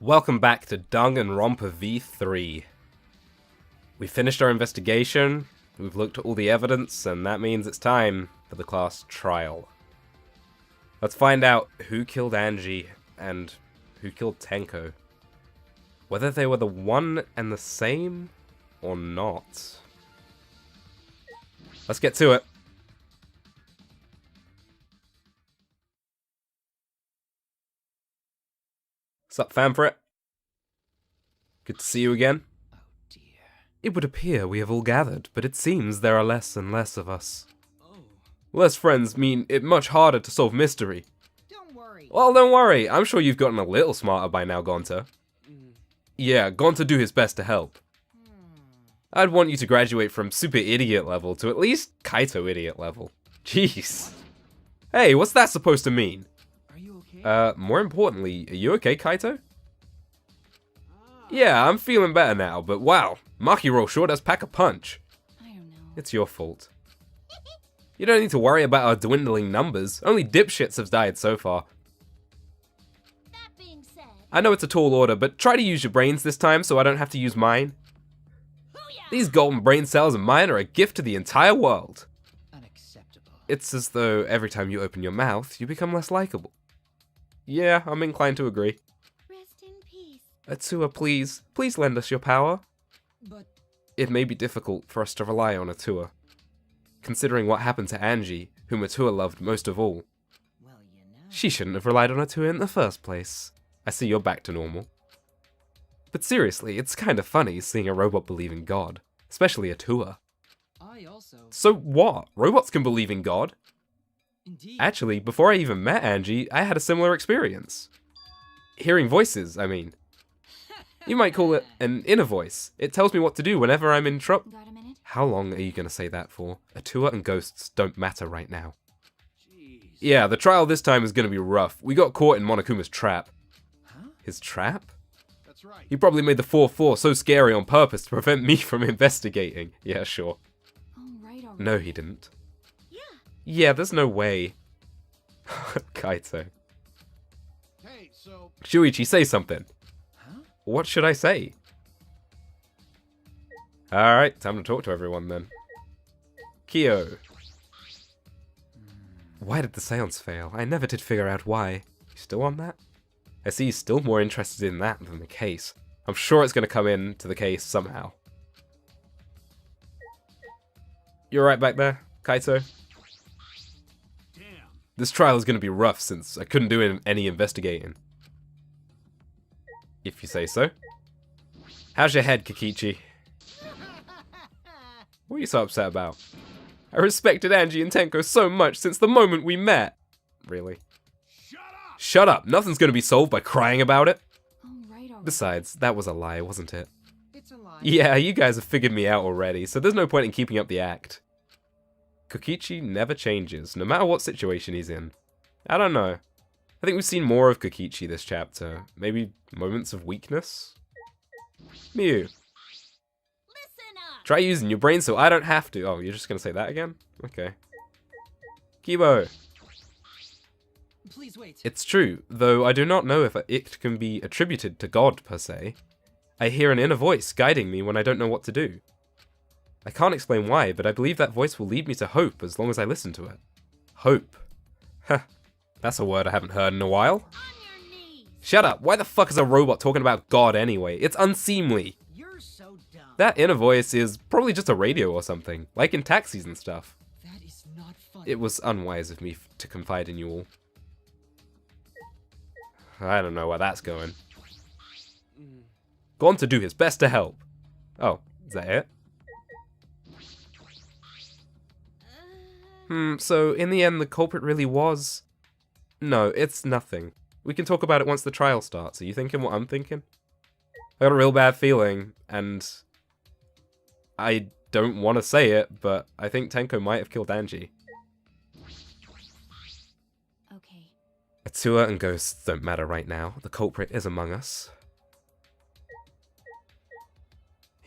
Welcome back to Danganronpa V3. We finished our investigation, we've looked at all the evidence, and that means it's time for the class trial. Let's find out who killed Angie and who killed Tenko. Whether they were the one and the same or not. Let's get to it. Sup, Fanfret? Good to see you again. Oh dear. It would appear we have all gathered, but it seems there are less and less of us. Oh. Less friends mean it much harder to solve mystery. Don't worry. Well, don't worry, I'm sure you've gotten a little smarter by now, Gonta. Yeah, Gonta do his best to help. I'd want you to graduate from super idiot level to at least Kaito idiot level. Jeez. Hey, what's that supposed to mean? Are you okay? More importantly, are you okay, Kaito? Yeah, I'm feeling better now, but wow, Makiro sure does pack a punch. I don't know. It's your fault. You don't need to worry about our dwindling numbers. Only dipshits have died so far. That being said, I know it's a tall order, but try to use your brains this time so I don't have to use mine. Hoo-yah! These golden brain cells of mine are a gift to the entire world. Unacceptable. It's as though every time you open your mouth, you become less likable. Yeah, I'm inclined to agree. Rest in peace. Atua, please lend us your power. But It may be difficult for us to rely on Atua, considering what happened to Angie, whom Atua loved most of all. well, you know. She shouldn't have relied on Atua in the first place. I see you're back to normal. But seriously, it's kind of funny seeing a robot believe in God, especially Atua. I also. So what? Robots can believe in God? Indeed. Actually, before I even met Angie, I had a similar experience. Hearing voices, I mean. You might call it an inner voice. It tells me what to do whenever I'm in trouble. Got a minute? How long are you going to say that for? Atua and ghosts don't matter right now. Jeez. Yeah, the trial this time is going to be rough. We got caught in Monokuma's trap. Huh? His trap? That's right. He probably made the 4-4 so scary on purpose to prevent me from investigating. Yeah, sure. All right. No, he didn't. Yeah. Yeah, there's no way. Kaito. Hey, so. Shuichi, say something. Huh? What should I say? Alright, time to talk to everyone then. Kyo. Why did the seance fail? I never did figure out why. You still on that? I see he's still more interested in that than the case. I'm sure it's going to come into the case somehow. You're right back there, Kaito? Damn. This trial is going to be rough since I couldn't do any investigating. If you say so. How's your head, Kokichi? What are you so upset about? I respected Angie and Tenko so much since the moment we met. Really? Shut up! Shut up! Nothing's gonna be solved by crying about it. All right. Besides, that was a lie, wasn't it? It's a lie. Yeah, you guys have figured me out already, so there's no point in keeping up the act. Kokichi never changes, no matter what situation he's in. I don't know. I think we've seen more of Kokichi this chapter. Maybe moments of weakness? Mew. Listen up. Try using your brain so I don't have to. Oh, you're just gonna say that again? Okay. Kibo. Please wait. It's true, though I do not know if it can be attributed to God per se. I hear an inner voice guiding me when I don't know what to do. I can't explain why, but I believe that voice will lead me to hope as long as I listen to it. Hope. Huh. That's a word I haven't heard in a while. On your knees. Shut up, why the fuck is a robot talking about God anyway? It's unseemly. You're so dumb. That inner voice is probably just a radio or something, like in taxis and stuff. That is not funny. It was unwise of me to confide in you all. I don't know where that's going. Gone to do his best to help. Oh, is that it? So in the end the culprit really was... No, it's nothing. We can talk about it once the trial starts. Are you thinking what I'm thinking? I got a real bad feeling, and... I don't want to say it, but I think Tenko might have killed Angie. Okay. Atua and ghosts don't matter right now. The culprit is among us.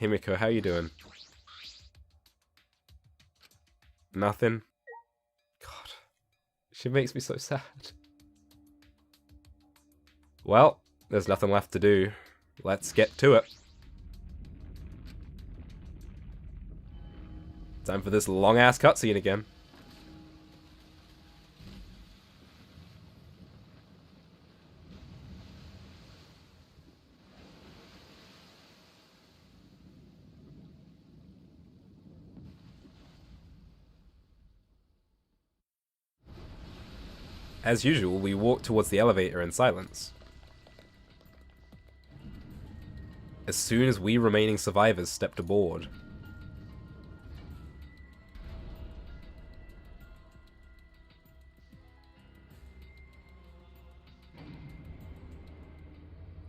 Himiko, how you doing? Nothing? God. She makes me so sad. Well, there's nothing left to do. Let's get to it. Time for this long-ass cutscene again. As usual, we walk towards the elevator in silence. As soon as we remaining survivors stepped aboard,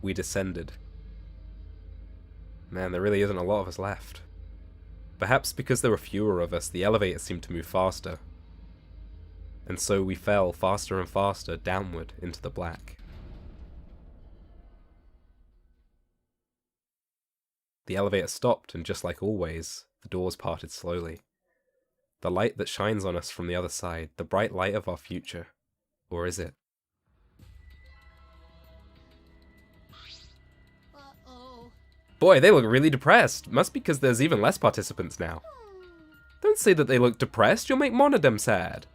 we descended. Man, there really isn't a lot of us left. Perhaps because there were fewer of us, the elevator seemed to move faster. And so we fell faster and faster downward into the black. The elevator stopped, and just like always, the doors parted slowly. The light that shines on us from the other side, the bright light of our future. Or is it? Uh-oh. Boy, they look really depressed. Must be because there's even less participants now. Don't say that they look depressed, you'll make Monodem sad.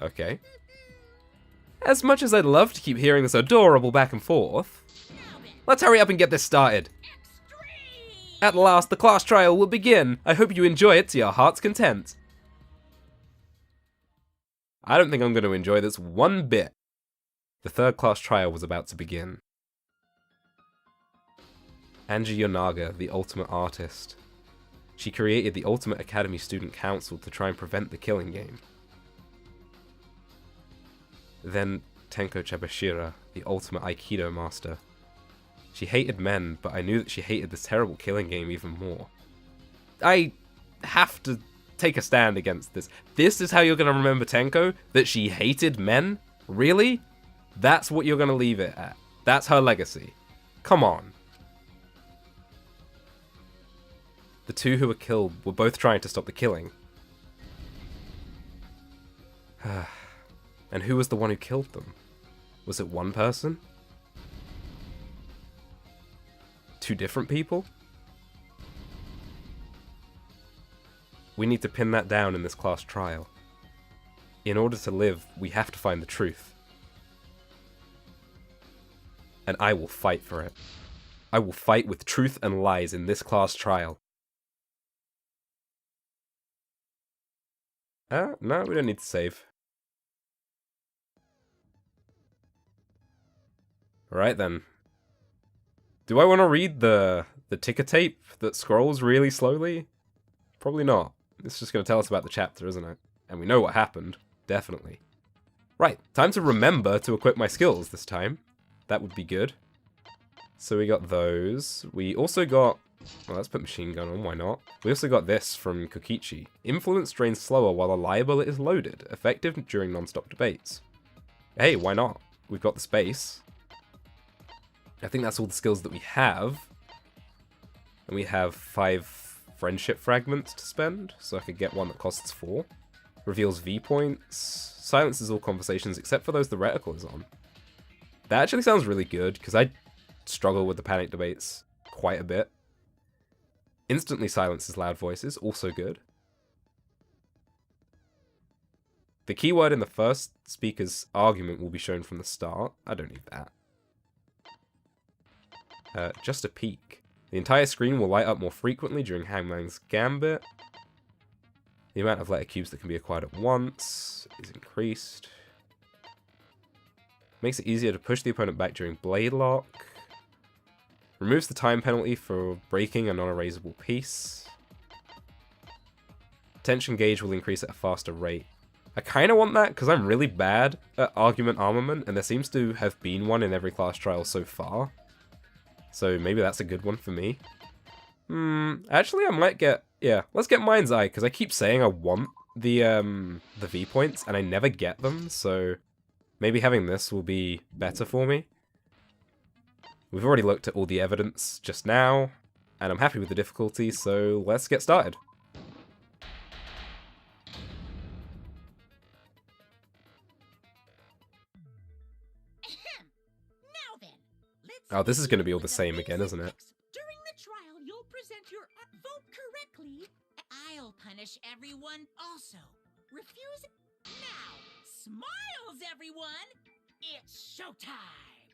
Okay. As much as I'd love to keep hearing this adorable back and forth, let's hurry up and get this started. At last, the class trial will begin. I hope you enjoy it to your heart's content. I don't think I'm going to enjoy this one bit. The third class trial was about to begin. Angie Yonaga, the ultimate artist. She created the Ultimate Academy Student Council to try and prevent the killing game. Then Tenko Chabashira, the ultimate Aikido master. She hated men, but I knew that she hated this terrible killing game even more. I have to take a stand against this. This is how you're going to remember Tenko? That she hated men? Really? That's what you're going to leave it at? That's her legacy? Come on. The two who were killed were both trying to stop the killing. And who was the one who killed them? Was it one person? Two different people? We need to pin that down in this class trial. In order to live, we have to find the truth. And I will fight for it. I will fight with truth and lies in this class trial. No, we don't need to save. Alright then. Do I want to read the ticker tape that scrolls really slowly? Probably not. It's just going to tell us about the chapter, isn't it? And we know what happened. Definitely. Right, time to remember to equip my skills this time. That would be good. So we got those. We also got... Well, let's put machine gun on, why not? We also got this from Kokichi. Influence drains slower while a liar bullet is loaded. Effective during non-stop debates. Hey, why not? We've got the space. I think that's all the skills that we have. And we have 5 friendship fragments to spend, so I could get one that costs 4. Reveals V points. Silences all conversations except for those the reticle is on. That actually sounds really good, because I struggle with the panic debates quite a bit. Instantly silences loud voices, also good. The keyword in the first speaker's argument will be shown from the start. I don't need that. Just a peek. The entire screen will light up more frequently during Hangman's Gambit. The amount of letter cubes that can be acquired at once is increased. Makes it easier to push the opponent back during Blade Lock. Removes the time penalty for breaking a non-erasable piece. Tension gauge will increase at a faster rate. I kind of want that because I'm really bad at argument armament, and there seems to have been one in every class trial so far. So maybe that's a good one for me. Actually I might get... Yeah, let's get Mind's Eye, because I keep saying I want the V points, and I never get them, so maybe having this will be better for me. We've already looked at all the evidence just now, and I'm happy with the difficulty, so let's get started. Oh, this is going to be all the same again, isn't it? During the trial, you'll present your vote correctly. I'll punish everyone also. Refuse now. Smiles, everyone. It's showtime.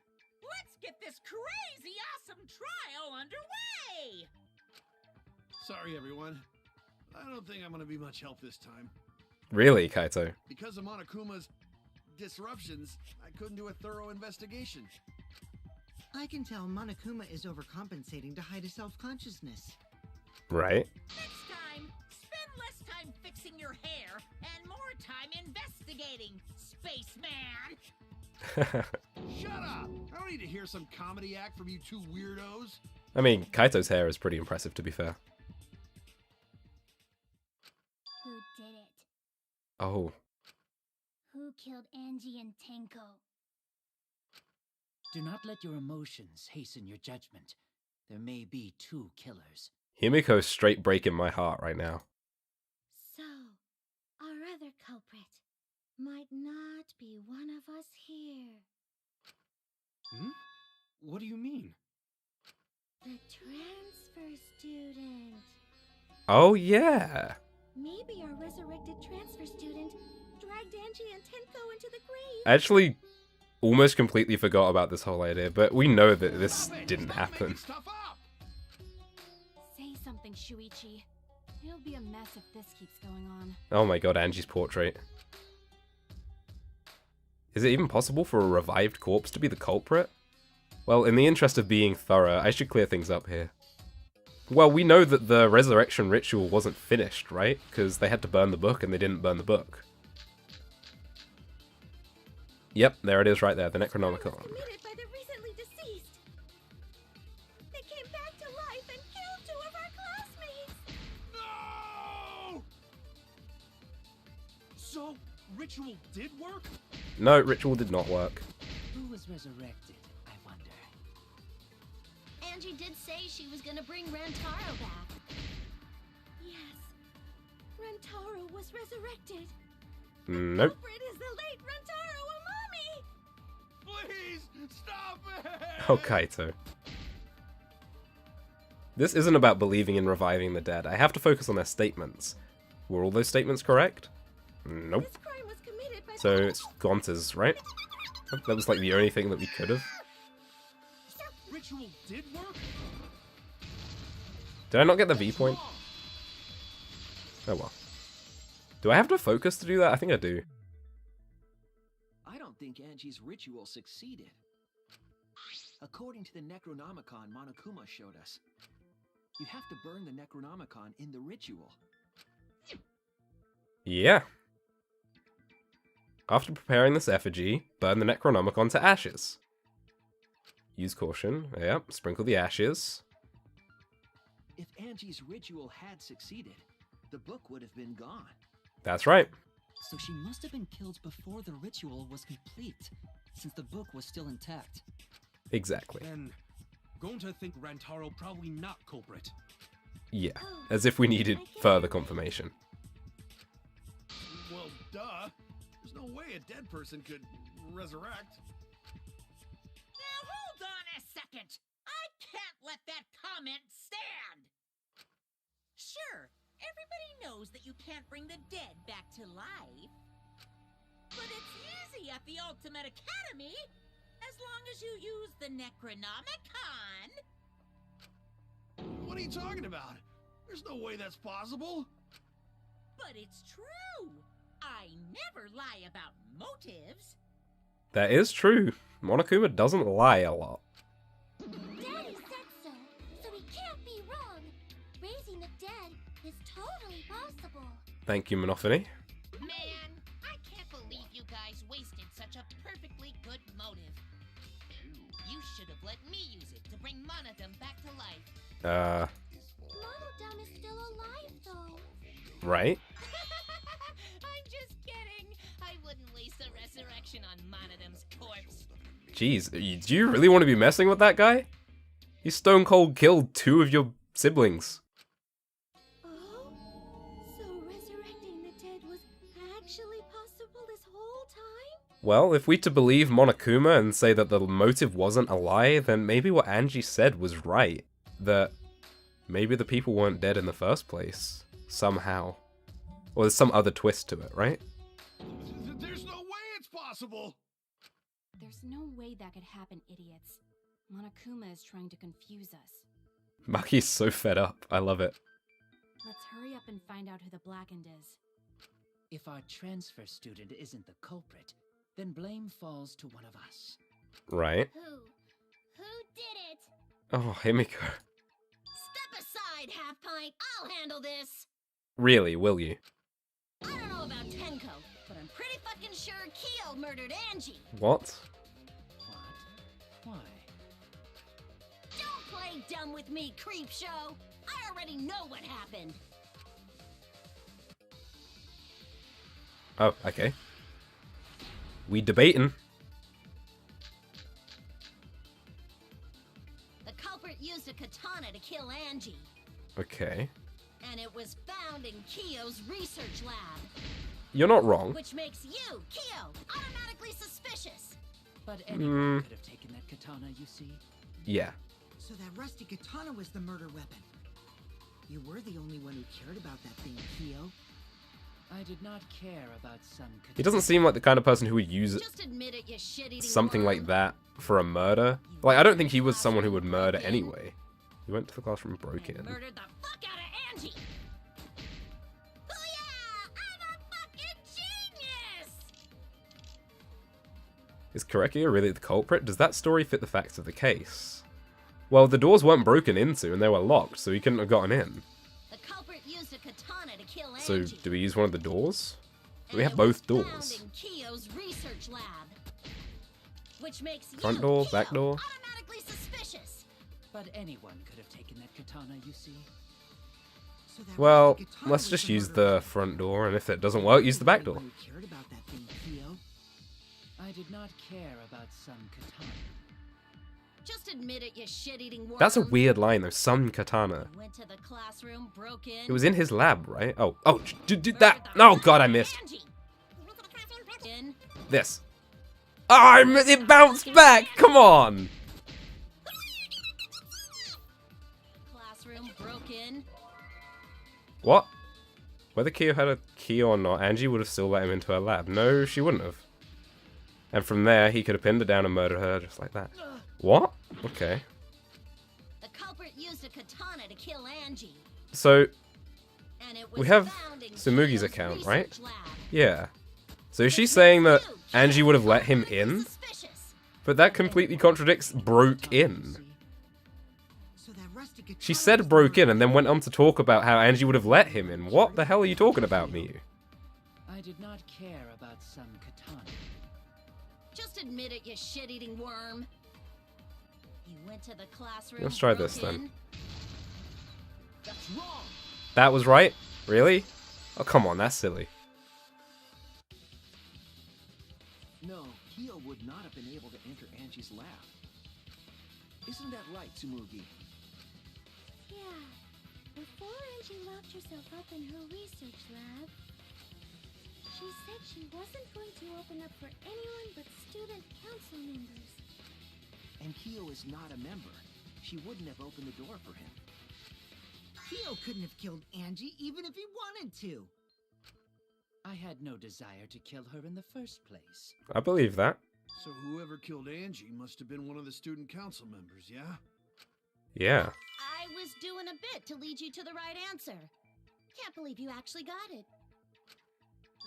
Let's get this crazy awesome trial underway. Sorry, everyone. I don't think I'm gonna be much help this time. Really, Kaito? Because of Monokuma's disruptions, I couldn't do a thorough investigation. I can tell Monokuma is overcompensating to hide his self-consciousness. Right. Next time, spend less time fixing your hair and more time investigating, spaceman. Shut up! I don't need to hear some comedy act from you two weirdos. I mean, Kaito's hair is pretty impressive, to be fair. Who did it? Oh. Who killed Angie and Tenko? Do not let your emotions hasten your judgment. There may be two killers. Himiko's straight breaking my heart right now. So, our other culprit might not be one of us here. Hmm? What do you mean? The transfer student. Oh, yeah. Maybe our resurrected transfer student dragged Angie and Tenko into the grave. I actually almost completely forgot about this whole idea, but we know that this didn't happen. Making stuff up. Say something, Shuichi. It'll be a mess if this keeps going on. Oh my god, Angie's portrait. Is it even possible for a revived corpse to be the culprit? Well, in the interest of being thorough, I should clear things up here. Well, we know that the resurrection ritual wasn't finished, right? Because they had to burn the book and they didn't burn the book. Yep, there it is right there, the Necronomicon. Committed by the recently deceased. They came back to life and killed 2 of our classmates. No! So, ritual did work? No, ritual did not work. Who was resurrected, I wonder? Angie did say she was gonna bring Rantaro back. Yes, Rantaro was resurrected. Nope. Culprit is the late Rantaro Amami. Please, stop it! Oh, Kaito. This isn't about believing in reviving the dead. I have to focus on their statements. Were all those statements correct? Nope. This crime was committed by So it's Gonta's, right? That was like the only thing that we could have. Ritual did work? Did I not get the V What's point? wrong? Oh well. Do I have to focus to do that? I think I do. I don't think Angie's ritual succeeded. According to the Necronomicon Monokuma showed us, you have to burn the Necronomicon in the ritual. Yeah. After preparing this effigy, burn the Necronomicon to ashes. Use caution. Yep, sprinkle the ashes. If Angie's ritual had succeeded, the book would have been gone. That's right. So she must have been killed before the ritual was complete, since the book was still intact. Exactly. Then, Gonta think Rantaro probably not culprit. Yeah, as if we needed further confirmation. Well, duh. There's no way a dead person could resurrect. Now hold on a second. I can't let that comment stand. Sure, everybody knows that you can't bring the dead back to life. But it's easy at the Ultimate Academy, as long as you use the Necronomicon. What are you talking about? There's no way that's possible. But it's true. I never lie about motives. That is true. Monokuma doesn't lie a lot. Daddy said so, so he can't be wrong. Raising the dead is totally possible. Thank you, Monophony. Man, I can't believe you guys wasted such a perfectly good motive. You should have let me use it to bring Monodum back to life. Monodum is still alive, though. Right? I'm just kidding. I wouldn't waste a resurrection on Monodum's corpse. Jeez, do you really want to be messing with that guy? He stone cold killed 2 of your siblings. Oh? So resurrecting the dead was actually possible this whole time? Well, if we to believe Monokuma and say that the motive wasn't a lie, then maybe what Angie said was right. That maybe the people weren't dead in the first place. Somehow. Or there's some other twist to it, right? There's no way it's possible! There's no way that could happen, idiots. Monokuma is trying to confuse us. Maki's so fed up. I love it. Let's hurry up and find out who the Blackened is. If our transfer student isn't the culprit, then blame falls to one of us. Right. Who did it? Oh, Himiko. Step aside, Half Pint. I'll handle this. Really, will you? I don't know about Tenko, but I'm pretty fucking sure Kyo murdered Angie. What? What? Why? Don't play dumb with me, Creepshow. I already know what happened. Oh, okay. We debating. The culprit used a katana to kill Angie, Okay. and it was found in Kyo's research lab, You're not wrong. which makes you, Kyo, automatically suspicious. But anyone could have taken that katana, you see. Yeah. So that rusty katana was the murder weapon. You were the only one who cared about that thing, Kyo. I did not care about some katana. He doesn't seem like the kind of person who would use Just admit it, you shit-eating something worm. like that for a murder. Like, I don't think he was someone who would murder anyway. He went to the classroom and broke And in. murdered the fuck out of Angie. Oh yeah, I'm a fucking genius. Is Korekiyo really the culprit? Does that story fit the facts of the case? Well, the doors weren't broken into and they were locked, so he couldn't have gotten in. The culprit used a katana to kill So, Angie. do we use one of the doors? And We have it both was doors. found in Kyo's research lab, which makes Front you, door, Kyo, back door. automatically suspicious. But anyone could have taken that katana, you see. So that Well, rusty katana let's was just the use murder the weapon. front door, and if it doesn't work, use the back door. Anyone who cared about that thing, Kyo. I did not care about some katana. Just admit it, you shit-eating worm. That's a weird line, though. Some katana. You went to the classroom, broke in. It was in his lab, right? Oh, did murdered that. the Oh fuck god, I out of missed. Angie. You went to the classroom, broke in. This. It bounced back! Come on! Classroom, broke in. What? Whether Kyo had a key or not, Angie would have still let him into her lab. No, she wouldn't have. And from there, he could have pinned her down and murdered her just like that. What? Okay. The culprit used a katana to kill Angie, So, and it was we have found in Tsumugi's Kyo's account, right? research lab, Yeah. So is which she makes saying that you, Kyo, Angie would have let him automatically in? suspicious. But that completely contradicts broke in. So that rusty katana She was said the broke in murder and then went on to talk about how Angie would have let him in. What the hell are you talking about, Miyu? I did not care about some katana. Just admit it, you shit-eating worm. You went to the classroom. Let's try broke this, then. in. That's wrong! That was right? Really? Oh, come on, that's silly. No, Kyo would not have been able to enter Angie's lab. Isn't that right, Tsumugi? Yeah. Before Angie locked herself up in her research lab, she said she wasn't going to open up for anyone but student council members. And Kyo is not a member. She wouldn't have opened the door for him. Kyo couldn't have killed Angie even if he wanted to. I had no desire to kill her in the first place. I believe that. So whoever killed Angie must have been one of the student council members, yeah? Yeah. I was doing a bit to lead you to the right answer. Can't believe you actually got it.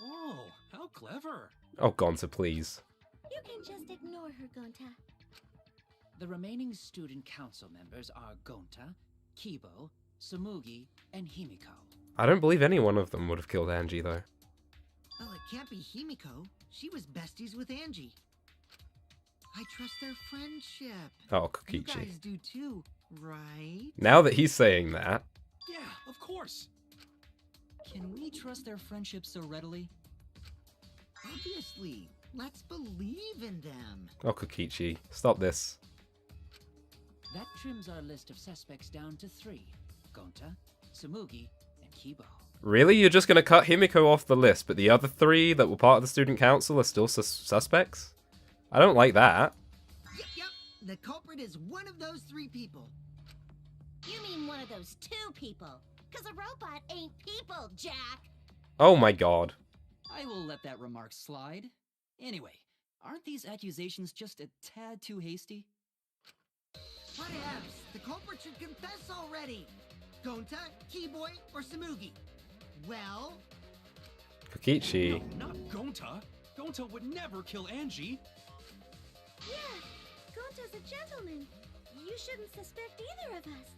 Oh, how clever. Oh, Gonta, please. You can just ignore her, Gonta. The remaining student council members are Gonta, Kibo, Tsumugi, and Himiko. I don't believe any one of them would have killed Angie, though. Well, it can't be Himiko. She was besties with Angie. I trust their friendship. Oh, You Kokichi. guys do too, right? Now that he's saying that, Yeah, of course. Can we trust their friendship so readily? Obviously. Let's believe in them. oh, Kokichi, stop this. That trims our list of suspects down to 3. Gonta, Tsumugi, and Kibo. Really? You're just gonna cut Himiko off the list, but the other three that were part of the student council are still suspects? I don't like that. Yep. The culprit is one of those 3 people. You mean one of those 2 people? Because a robot ain't people, Jack! Oh my god. I will let that remark slide. Anyway, aren't these accusations just a tad too hasty? Whatevs, the culprit should confess already. Gonta, Keyboy, or Samugi? Well, Kokichi. No, not Gonta. Gonta would never kill Angie. Yeah, Gonta's a gentleman. You shouldn't suspect either of us.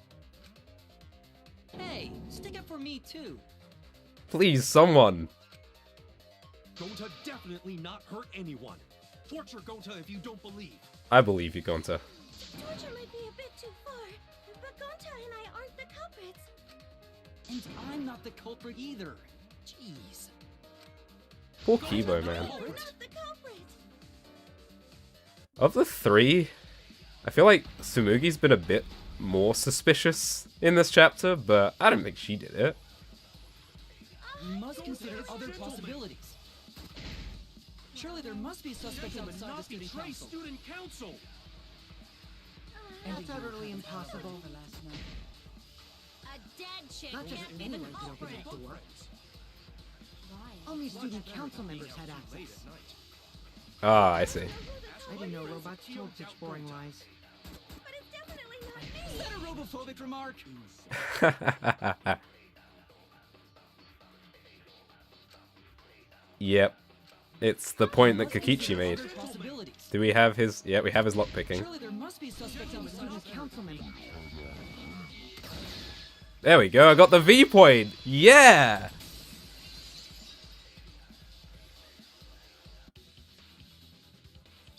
Hey, stick up for me too. Please, someone. Gonta definitely not hurt anyone. Torture Gonta if you don't believe. I believe you, Gonta. Torture might be a bit too far, but Gonta and I aren't the culprits. And I'm not the culprit either. Jeez. Poor Kibo, man. We're not the culprits. Of the 3, I feel like Sumugi's been a bit more suspicious in this chapter, but I don't think she did it. We must consider other possibilities. Surely there must be suspects Gentlemen, outside the not student betray council. student council. that's utterly impossible. A dead chick Not just can't be the anyone can open culprit. that door. Why? Only student council members had access. Ah, I see. I didn't know robots told such boring lies. But it's definitely not me. Is that a robophobic remark? Yep. It's the point that Kokichi made. Other possibilities. Do we have his... Yeah, we have his lockpicking. Surely there must be suspects outside the Student student council members. There we go, I got the V point! Yeah!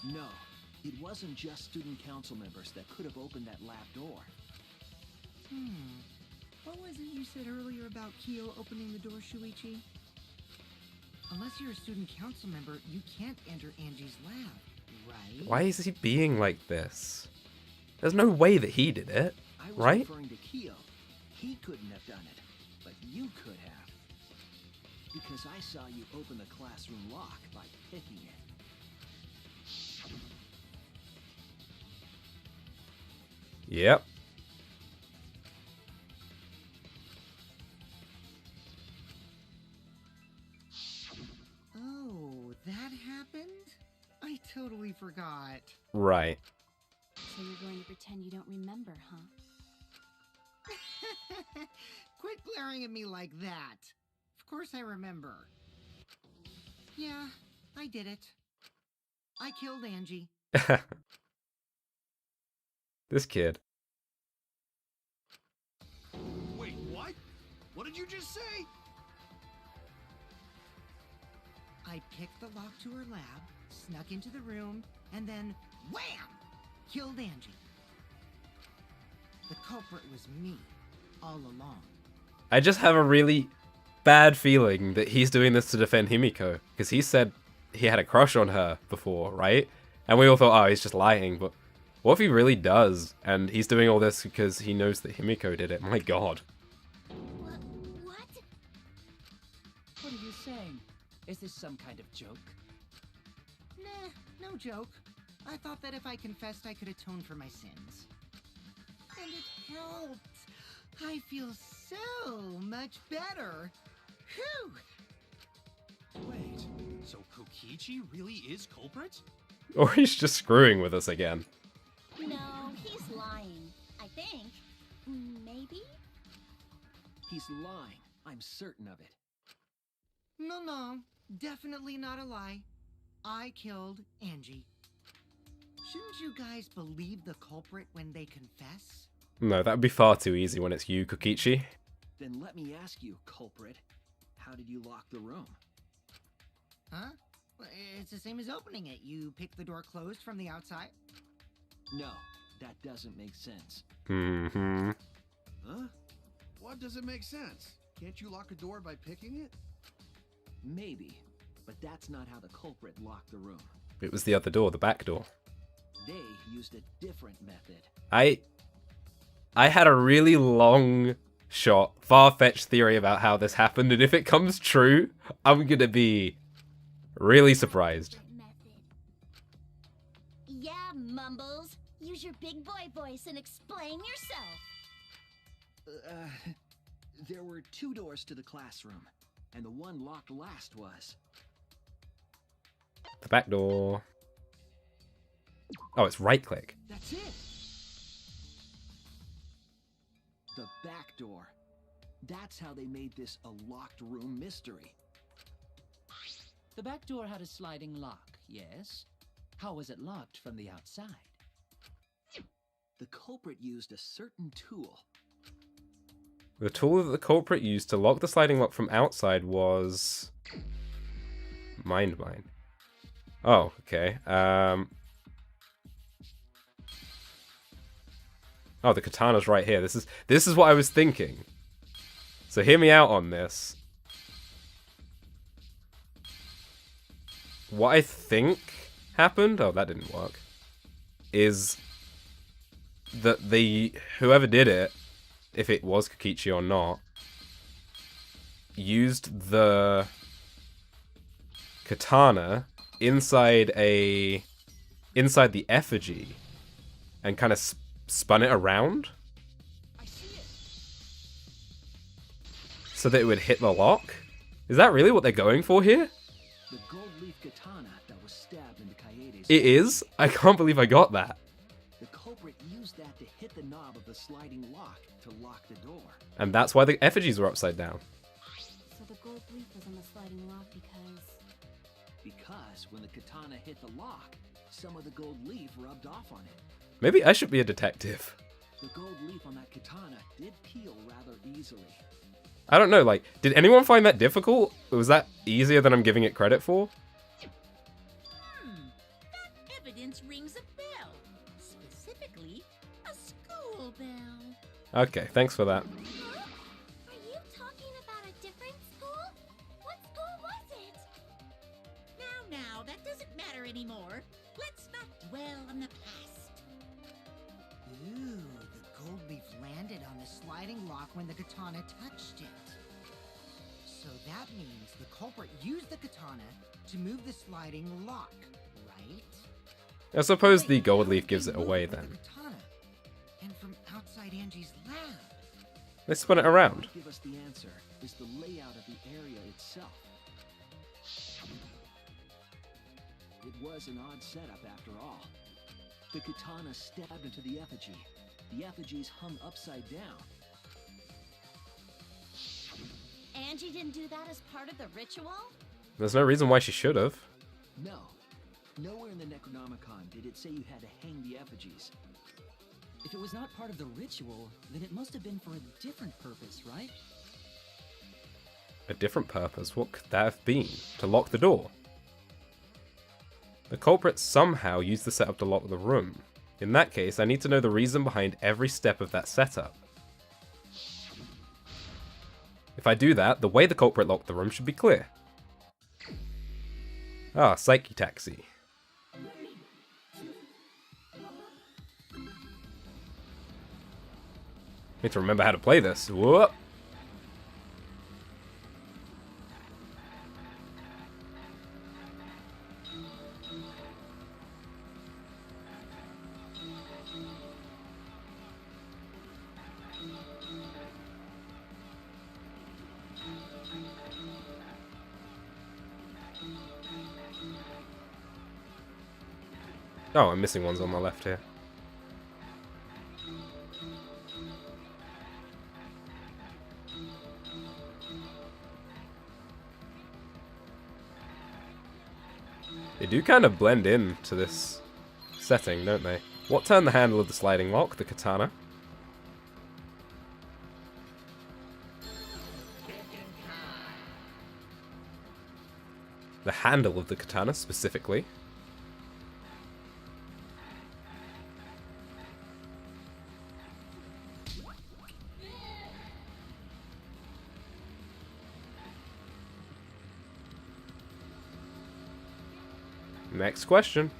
No, it wasn't just student council members that could have opened that lab door. What was it you said earlier about Kyo opening the door, Shuichi? Unless you're a student council member, you can't enter Angie's lab, right? Why is he being like this? There's no way that he did it, I was right? referring to Kyo. He couldn't have done it, but you could have. Because I saw you open the classroom lock by picking it. Yep. Oh, that happened? I totally forgot. Right. So you're going to pretend you don't remember, huh? Quit glaring at me like that. Of course I remember. Yeah, I did it. I killed Angie. This kid. Wait, what? What did you just say? I picked the lock to her lab, snuck into the room, and then wham! Killed Angie. The culprit was me, all along. I just have a really bad feeling that he's doing this to defend Himiko, because he said he had a crush on her before, right? And we all thought, oh, he's just lying, but what if he really does, and he's doing all this because he knows that Himiko did it? My god. What? What are you saying? Is this some kind of joke? Nah, no joke. I thought that if I confessed, I could atone for my sins. And it helped. I feel so much better. Whew! Wait, so Kokichi really is culprit? Or he's just screwing with us again. No, he's lying. I think. Maybe? He's lying. I'm certain of it. No, definitely not a lie. I killed Angie. Shouldn't you guys believe the culprit when they confess? No, that would be far too easy when it's you, Kokichi. Then let me ask you, culprit. How did you lock the room? Huh? Well, it's the same as opening it. You pick the door closed from the outside. No, that doesn't make sense. Mm-hmm. Huh? What doesn't make sense? Can't you lock a door by picking it? Maybe, but that's not how the culprit locked the room. It was the other door, the back door. They used a different method. I had a really long shot, far-fetched theory about how this happened, and if it comes true, I'm gonna be really surprised. Yeah, Mumbles. Use your big boy voice and explain yourself. There were 2 doors to the classroom, and the one locked last was... The back door. Oh, it's right-click. That's it! The back door. That's how they made this a locked room mystery. The back door had a sliding lock, yes? How was it locked from the outside? The culprit used a certain tool. The tool that the culprit used to lock the sliding lock from outside was... Mind Mine. Oh, okay. Oh, the katana's right here. This is what I was thinking. So hear me out on this. What I think happened, oh, that didn't work, is that whoever did it, if it was Kokichi or not, used the katana inside the effigy and kind of spun it around so that it would hit the lock. Is that really what they're going for here? The gold leaf katana that was stabbed into Kaede's... It is? I can't believe I got that. The culprit used that to hit the knob of the sliding lock to lock the door. And that's why the effigies were upside down. So the gold leaf was on the sliding lock because... Because when the katana hit the lock, some of the gold leaf rubbed off on it. Maybe I should be a detective. The gold leaf on that katana did peel rather easily. I don't know, like, did anyone find that difficult? Was that easier than I'm giving it credit for? That evidence rings a bell. Specifically, a school bell. Okay, thanks for that. Huh? Are you talking about a different school? What school was it? Now, that doesn't matter anymore. Let's not dwell on the past. Ooh, the gold leaf landed on the sliding lock when the katana touched it. So that means the culprit used the katana to move the sliding lock, right? I suppose the gold leaf gives They it away moved then. the katana, and from outside Angie's lab. They spun it around. What give us the answer is the layout of the area itself. It was an odd setup after all. The katana stabbed into the effigy. The effigies hung upside down. Angie didn't do that as part of the ritual? There's no reason why she should have. No. Nowhere in the Necronomicon did it say you had to hang the effigies. If it was not part of the ritual, then it must have been for a different purpose, right? A different purpose? What could that have been? To lock the door? The culprit somehow used the setup to lock the room. In that case, I need to know the reason behind every step of that setup. If I do that, the way the culprit locked the room should be clear. Ah, Psyche Taxi. Need to remember how to play this. Whoop! Oh, I'm missing ones on my left here. They do kind of blend in to this setting, don't they? What turned the handle of the sliding lock? The katana. The handle of the katana, specifically. Next question.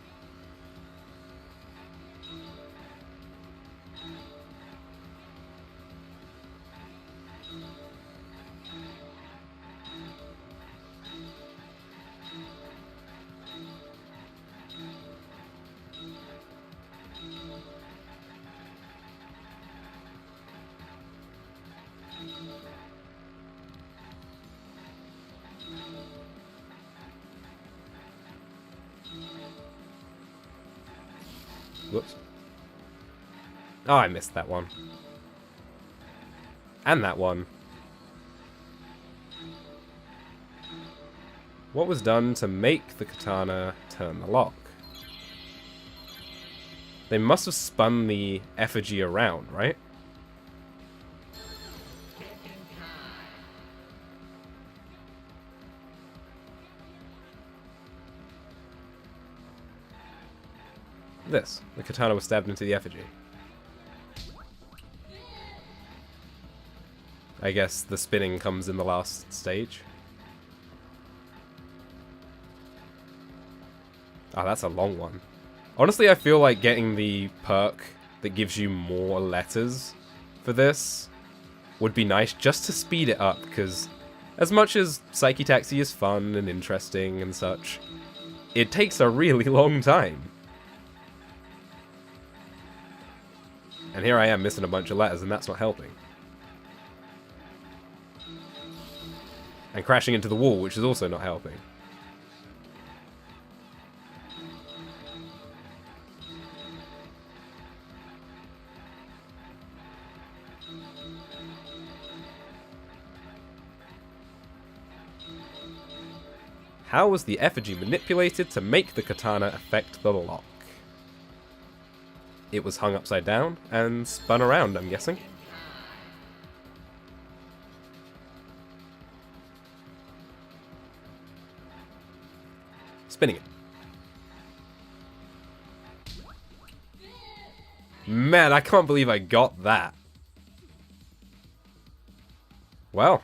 Whoops. Oh, I missed that one. And that one. What was done to make the katana turn the lock? They must have spun the effigy around, right? This. The katana was stabbed into the effigy. I guess the spinning comes in the last stage. Oh, that's a long one. Honestly, I feel like getting the perk that gives you more letters for this would be nice just to speed it up, because as much as Psyche Taxi is fun and interesting and such, it takes a really long time. And here I am missing a bunch of letters, and that's not helping. And crashing into the wall, which is also not helping. How was the effigy manipulated to make the katana affect the lock? It was hung upside down and spun around, I'm guessing. Spinning it. Man, I can't believe I got that. Well.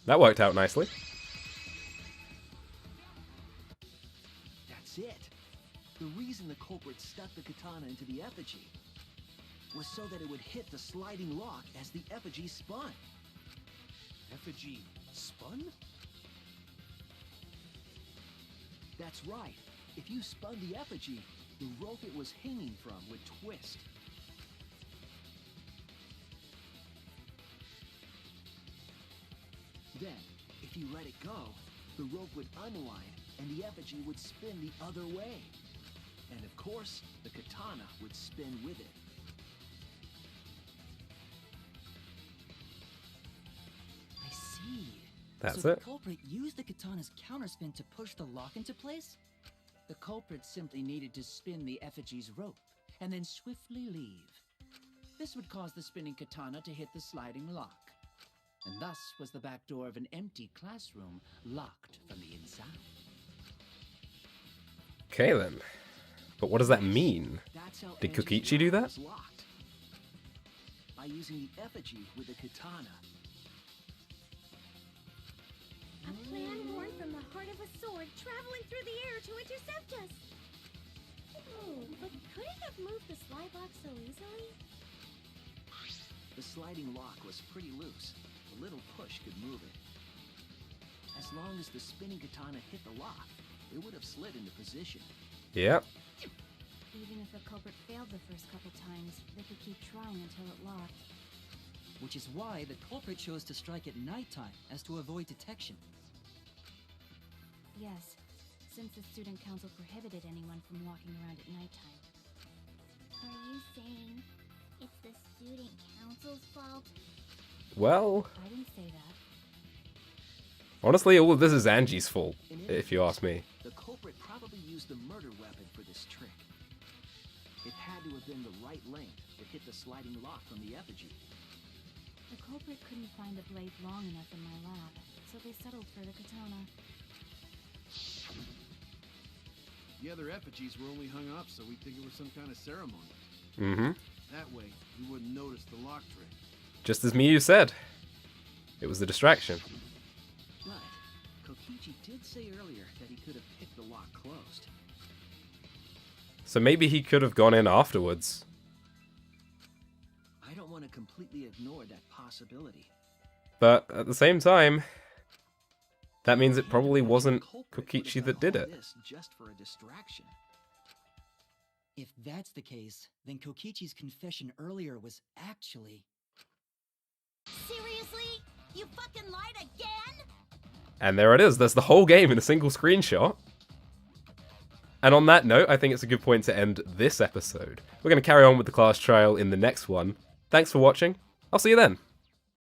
That worked out nicely. That's it. The reason the culprit stuck the katana into the effigy was so that it would hit the sliding lock as the effigy spun. Effigy spun? That's right. If you spun the effigy, the rope it was hanging from would twist. Then, if you let it go, the rope would unwind and the effigy would spin the other way. And of course, the katana would spin with it. I see. That's so it. The culprit used the katana's counterspin to push the lock into place? The culprit simply needed to spin the effigy's rope, and then swiftly leave. This would cause the spinning katana to hit the sliding lock. And thus was the back door of an empty classroom locked from the inside. Okay then. But what does that mean? That's how Did Angie's Kokichi do lock that? was locked. By using the effigy with the katana. A plan born from the heart of a sword traveling through the air to intercept us. Oh, but could it have moved the slide box so easily? The sliding lock was pretty loose. A little push could move it. As long as the spinning katana hit the lock, it would have slid into position. Yep. Even if the culprit failed the first couple times, they could keep trying until it locked. Which is why the culprit chose to strike at nighttime, as to avoid detection. Yes, since the student council prohibited anyone from walking around at nighttime. Are you saying it's the student council's fault? Well, I didn't say that. honestly, all of this is Angie's fault, In any if you case, ask me. The culprit probably used the murder weapon for this trick. It had to have been the right length to hit the sliding lock from the effigy. The culprit couldn't find the blade long enough in my lab, so they settled for the katana. The other effigies were only hung up so we'd think it was some kind of ceremony. Mm-hmm. That way, we wouldn't notice the lock trick. Just as Miyu said. It was the distraction. But Kokichi did say earlier that he could have picked the lock closed. So maybe he could have gone in afterwards. I don't want to completely ignore that possibility. But at the same time, that means it probably The wasn't culprit would have Kokichi done that did all it. this just for a distraction. If that's the case, then Kokichi's confession earlier was actually... Seriously? You fucking lied again? And there it is. There's the whole game in a single screenshot. And on that note, I think it's a good point to end this episode. We're going to carry on with the class trial in the next one. Thanks for watching. I'll see you then.